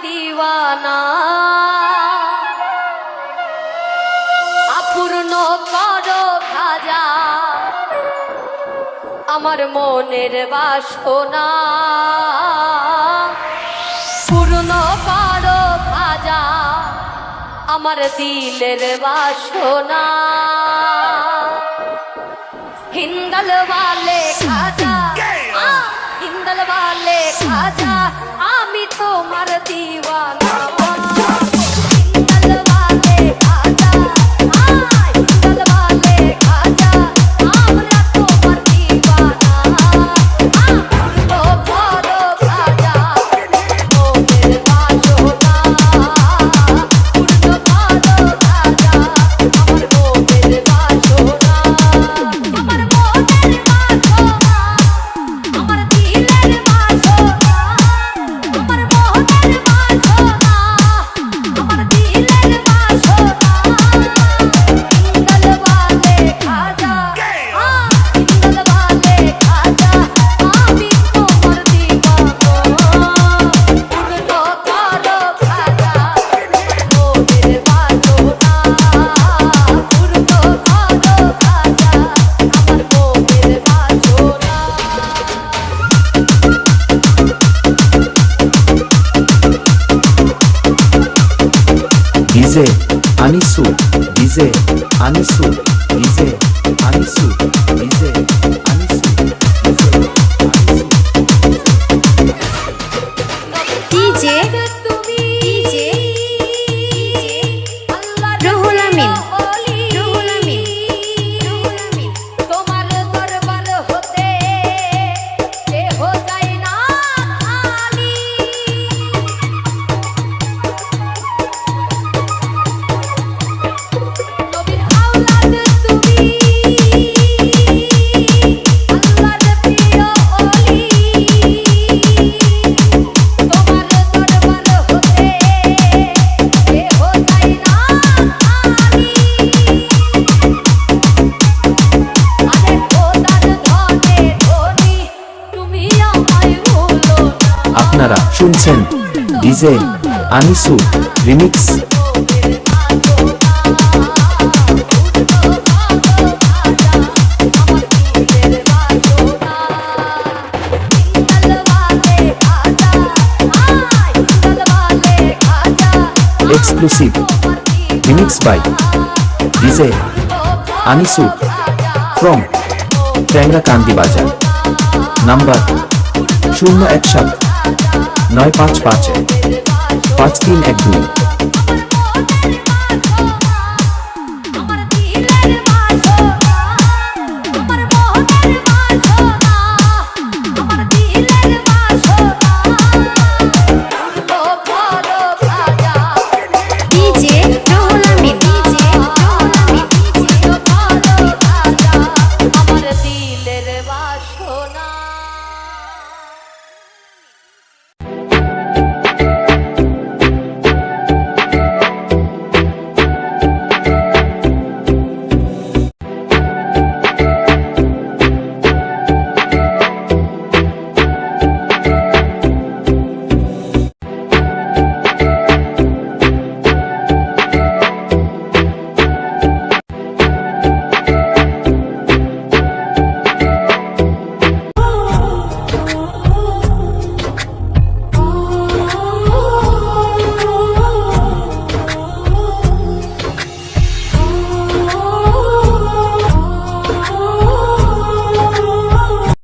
দিওয়ানা আপূর্ণ করো খাজা আমার মনের বাসনা পূর্ণ করো খাজা আমার দিলের বাসনা हिंदल वाले खाजा हिंदल वाले खाजा आमी तोमार दीवाना हिंदल वाले खाजा हिंदल वाले खाजा आमरा तोमार दीवाना तो करो खाजा मोर बासना पूर्ण करो खाजा আমার মোদের বাসনা DJ Anisu DJ Anisu DJ Anisu DJ Anisu DJ Ruhul Amin তোমার দরবার হতে কেহ যায় না খালি নবীর আওলাদ তুমি আল্লাহর প্রিয় ওলি তোমার দরবার হতে কেহ যায় না খালি আরে খোদার ধনে ধনি তুমি আমায় ভুলো না আপনারা শুনছেন DJ Anisu remix exclusive remix by DJ Anisu from Tangra Kandi বাজার নাম্বার 017 955 5312